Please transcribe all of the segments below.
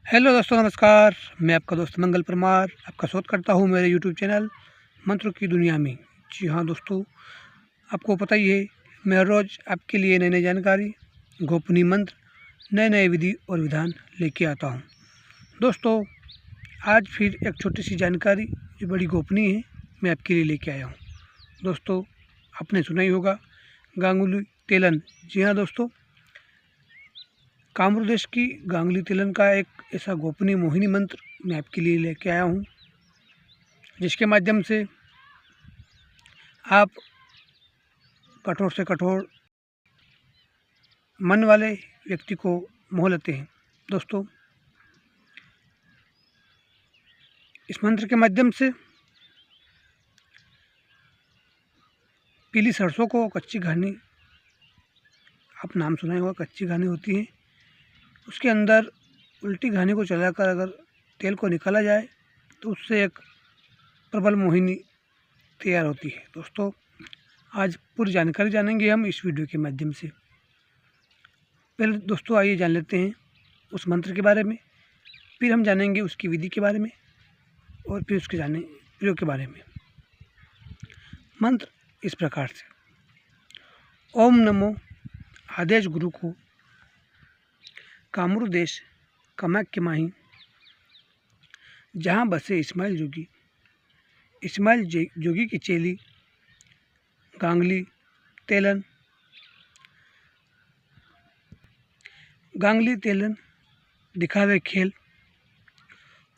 Hello दोस्तों, नमस्कार। मैं आपका दोस्त मंगल परमार आपका स्वागत करता हूं मेरे यूट्यूब चैनल मंत्रों की दुनिया में। जी हाँ दोस्तों, आपको पता ही है, मैं हर रोज़ आपके लिए नई नई जानकारी, गोपनीय मंत्र, नए नए विधि और विधान लेके आता हूं। दोस्तों, आज फिर एक छोटी सी जानकारी जो बड़ी गोपनीय है, मैं आपके लिए लेके आया हूँ। दोस्तों, आपने सुना ही होगा गांगुली तेलन। जी हाँ दोस्तों, कामरूप देश की गांगुली तेलन का एक ऐसा गोपनीय मोहिनी मंत्र मैं आपके लिए लेके आया हूँ, जिसके माध्यम से आप कठोर से कठोर मन वाले व्यक्ति को मोह लेते हैं। दोस्तों, इस मंत्र के माध्यम से पीली सरसों को कच्ची घानी, आप नाम सुना होगा, कच्ची घानी होती है, उसके अंदर उल्टी घानी को चलाकर अगर तेल को निकाला जाए तो उससे एक प्रबल मोहिनी तैयार होती है। दोस्तों, आज पूरी जानकारी जानेंगे हम इस वीडियो के माध्यम से। पहले दोस्तों आइए जान लेते हैं उस मंत्र के बारे में, फिर हम जानेंगे उसकी विधि के बारे में और फिर उसके प्रयोग के बारे में। मंत्र इस प्रकार से: ओम नमो आदेश गुरु को, कामरूप देश कामाख्या माही, जहाँ बसे इस्माइल जोगी, इस्माइल जोगी की चेली गांगुली तेलन। गांगुली तेलन दिखावे खेल,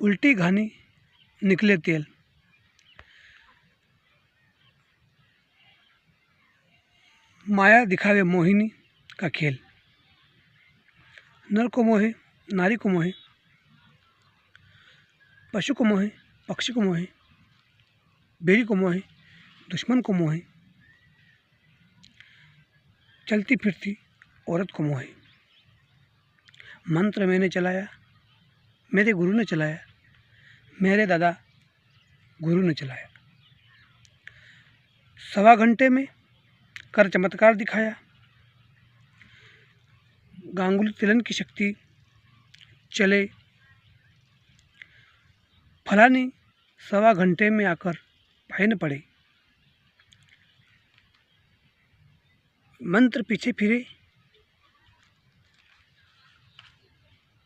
उल्टी घानी निकले तेल। माया दिखावे मोहिनी का खेल, नर को मोहे, नारी को मोहे, पशु को मोहे, पक्षी को मोहे, बेरी को मोहे, दुश्मन को मोहे, चलती फिरती औरत को मोहे। मंत्र मैंने चलाया, मेरे गुरु ने चलाया, मेरे दादा गुरु ने चलाया। 1.25 घंटे में कर चमत्कार दिखाया। गांगुली तेलन की शक्ति चले फलानी 1.25 घंटे में आकर भाई न पड़े। मंत्र पीछे फिरे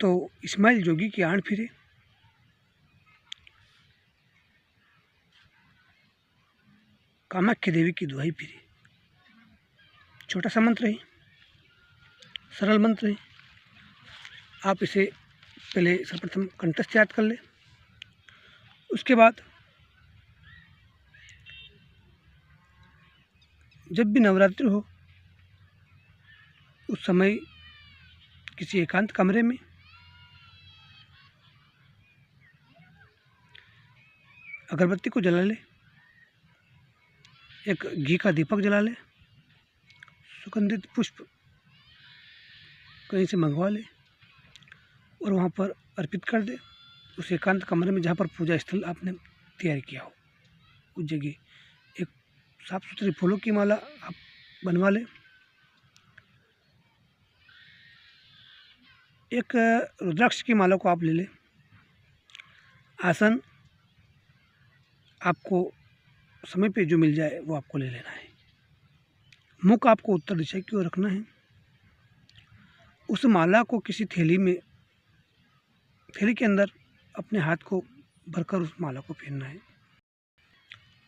तो इस्माइल जोगी की आड़ फिरे। कामाख्या देवी की दुहाई फिरे। छोटा सा मंत्र है, सरल मंत्र है। आप इसे पहले सर्वप्रथम कंठस्थ याद कर ले। उसके बाद जब भी नवरात्रि हो, उस समय किसी एकांत कमरे में अगरबत्ती को जला ले, एक घी का दीपक जला ले, सुगंधित पुष्प कहीं से मंगवा ले और वहाँ पर अर्पित कर दे। उस एकांत कमरे में जहाँ पर पूजा स्थल आपने तैयार किया हो, उस जगह एक साफ सुथरी फूलों की माला आप बनवा लें। एक रुद्राक्ष की माला को आप ले लें। आसन आपको समय पे जो मिल जाए वो आपको ले लेना है। मुख आपको उत्तर दिशा की ओर रखना है। उस माला को किसी थैली के अंदर अपने हाथ को भरकर उस माला को पहनना है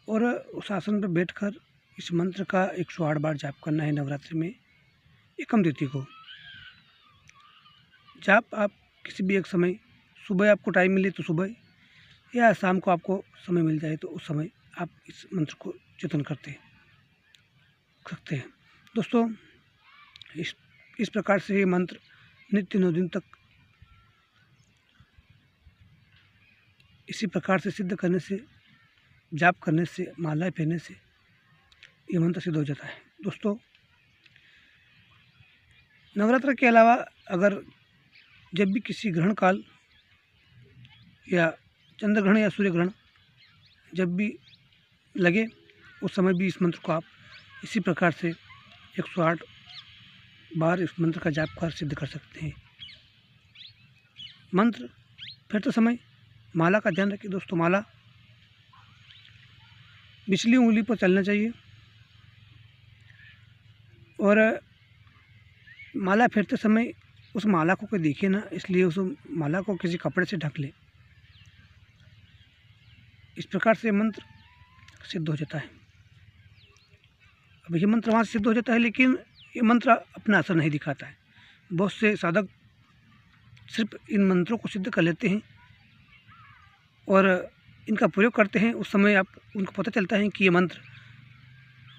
और उस आसन पर बैठकर इस मंत्र का 108 बार जाप करना है। नवरात्रि में एकम तिथि को जाप आप किसी भी एक समय, सुबह आपको टाइम मिले तो सुबह, या शाम को आपको समय मिल जाए तो उस समय आप इस मंत्र को चिंतन करते सकते हैं। दोस्तों, इस प्रकार से ये मंत्र नित्य 9 दिन तक इसी प्रकार से सिद्ध करने से, जाप करने से, मालाएं पहनने से ये मंत्र सिद्ध हो जाता है। दोस्तों, नवरात्र के अलावा अगर जब भी किसी ग्रहण काल या चंद्र ग्रहण या सूर्य ग्रहण जब भी लगे, उस समय भी इस मंत्र को आप इसी प्रकार से 108 बार इस मंत्र का जाप कर सिद्ध कर सकते हैं। मंत्र फेरते समय माला का ध्यान रखिए दोस्तों। माला पिछली उंगली पर चलना चाहिए और माला फेरते समय उस माला को कोई देखे ना, इसलिए उस माला को किसी कपड़े से ढक ले। इस प्रकार से मंत्र सिद्ध हो जाता है। अब ये मंत्र वहाँ से सिद्ध हो जाता है, लेकिन ये मंत्र अपना असर नहीं दिखाता है। बहुत से साधक सिर्फ इन मंत्रों को सिद्ध कर लेते हैं और इनका प्रयोग करते हैं। उस समय आप उनको पता चलता है कि ये मंत्र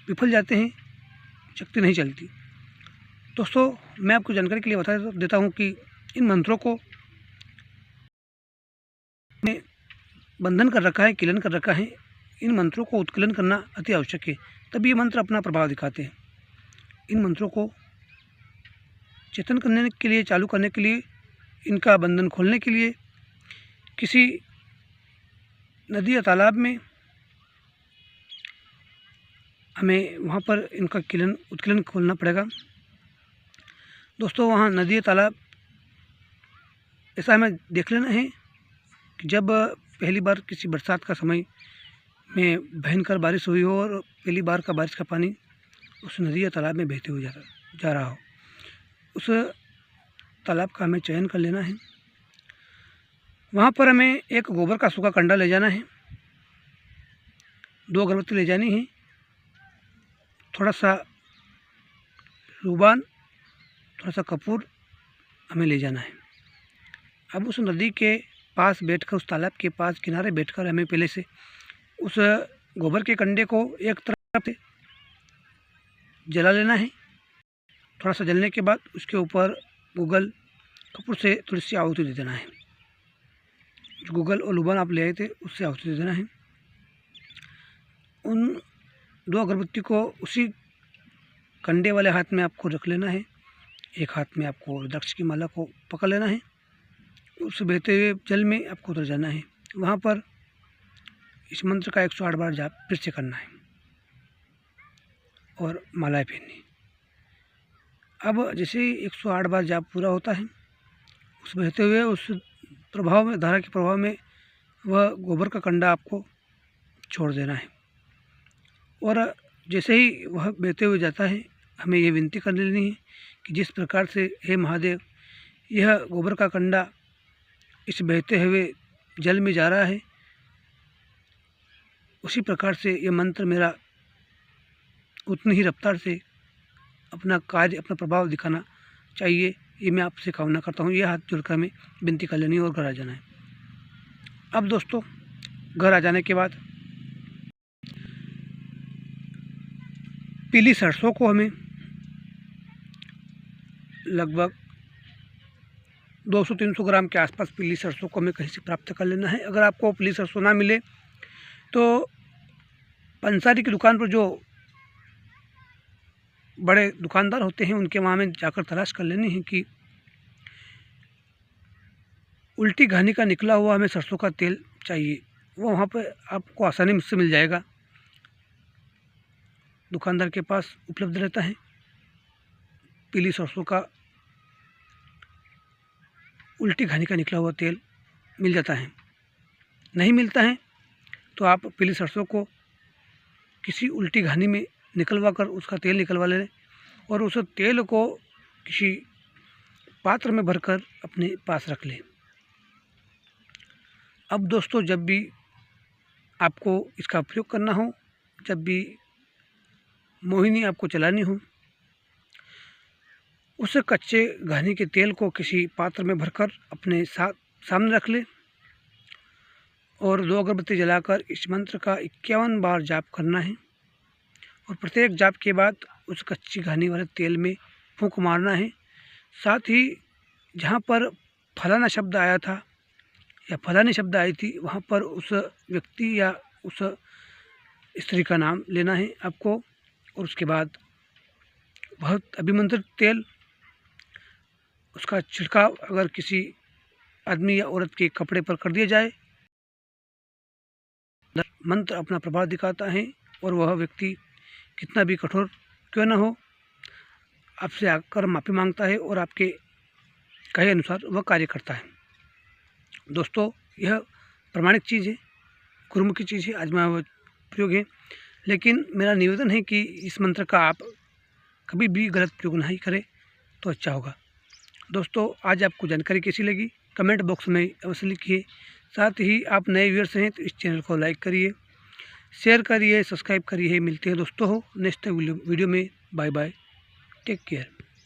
विफल जाते हैं, शक्ति नहीं चलती। दोस्तों, मैं आपको जानकारी के लिए बता देता हूँ कि इन मंत्रों को बंधन कर रखा है, किलन कर रखा है। इन मंत्रों को उत्कीलन करना अति आवश्यक है, तभी ये मंत्र अपना प्रभाव दिखाते हैं। इन मंत्रों को चेतन करने के लिए, चालू करने के लिए, इनका बंधन खोलने के लिए किसी नदी या तालाब में हमें वहाँ पर इनका उत्कीलन खोलना पड़ेगा। दोस्तों, वहाँ नदी या तालाब ऐसा हमें देख लेना है कि जब पहली बार किसी बरसात का समय में भयंकर बारिश हुई हो और पहली बार का बारिश का पानी उस नदी या तालाब में बहते हुए जा रहा हो, उस तालाब का हमें चयन कर लेना है। वहाँ पर हमें एक गोबर का सूखा कंडा ले जाना है, 2 अगरबत्ती ले जानी है, थोड़ा सा रूबान, थोड़ा सा कपूर हमें ले जाना है। अब उस नदी के पास बैठकर, उस तालाब के पास किनारे बैठकर हमें पहले से उस गोबर के कंडे को एक तरफ से जला लेना है। थोड़ा सा जलने के बाद उसके ऊपर गूगल कपूर से थोड़ी सी आहुति दे देना है। जो गूगल और लुबान आप ले आए थे उससे आहुति दे देना है। उन 2 अगरबत्ती को उसी कंडे वाले हाथ में आपको रख लेना है। एक हाथ में आपको रुद्राक्ष की माला को पकड़ लेना है। उस बहते हुए जल में आपको उतर जाना है। वहाँ पर इस मंत्र का 108 बार जाप फिर से करना है और मालाएं पहननी। अब जैसे ही 108 बार जाप पूरा होता है, उस बहते हुए उस प्रभाव में, धारा के प्रभाव में वह गोबर का कंडा आपको छोड़ देना है। और जैसे ही वह बहते हुए जाता है, हमें ये विनती कर लेनी है कि जिस प्रकार से हे महादेव, यह गोबर का कंडा इस बहते हुए जल में जा रहा है, उसी प्रकार से ये मंत्र मेरा उतनी ही रफ्तार से अपना कार्य, अपना प्रभाव दिखाना चाहिए। ये मैं आपसे कामना करता हूँ। ये हाथ जोड़कर हमें विनती कर लेनी है और घर आ जाना है। अब दोस्तों, घर आ जाने के बाद पीली सरसों को हमें लगभग 200-300 ग्राम के आसपास पीली सरसों को हमें कहीं से प्राप्त कर लेना है। अगर आपको पीली सरसों ना मिले तो पंसारी की दुकान पर जो बड़े दुकानदार होते हैं उनके वहाँ में जाकर तलाश कर लेनी है कि उल्टी घानी का निकला हुआ हमें सरसों का तेल चाहिए। वो वहाँ पर आपको आसानी से मिल जाएगा, दुकानदार के पास उपलब्ध रहता है। पीली सरसों का उल्टी घानी का निकला हुआ तेल मिल जाता है। नहीं मिलता है तो आप पीली सरसों को किसी उल्टी घानी में निकलवा कर उसका तेल निकलवा लें और उस तेल को किसी पात्र में भरकर अपने पास रख लें। अब दोस्तों, जब भी आपको इसका प्रयोग करना हो, जब भी मोहिनी आपको चलानी हो, उस कच्चे घानी के तेल को किसी पात्र में भरकर अपने सामने रख ले और 2 अगरबत्ती जलाकर इस मंत्र का 51 बार जाप करना है। और प्रत्येक जाप के बाद उस कच्ची घानी वाले तेल में फूंक मारना है। साथ ही जहाँ पर फलाना शब्द आया था या फलानी शब्द आई थी, वहाँ पर उस व्यक्ति या उस स्त्री का नाम लेना है आपको। और उसके बाद बहुत अभिमंत्रित तेल, उसका छिड़काव अगर किसी आदमी या औरत के कपड़े पर कर दिया जाए, मंत्र अपना प्रभाव दिखाता है और वह व्यक्ति कितना भी कठोर क्यों न हो, आपसे आकर माफ़ी मांगता है और आपके कहे अनुसार वह कार्य करता है। दोस्तों यह प्रमाणिक चीज़ है, गुरुमुखी चीज़ है, आजमाया हुआ प्रयोग है। लेकिन मेरा निवेदन है कि इस मंत्र का आप कभी भी गलत प्रयोग नहीं करें तो अच्छा होगा। दोस्तों आज आपको जानकारी कैसी लगी कमेंट बॉक्स में अवश्य लिखिए। साथ ही आप नए व्यूअर्स हैं तो इस चैनल को लाइक करिए, शेयर करिए, सब्सक्राइब करिए। मिलते हैं दोस्तों नेक्स्ट वीडियो में। Bye bye, take care.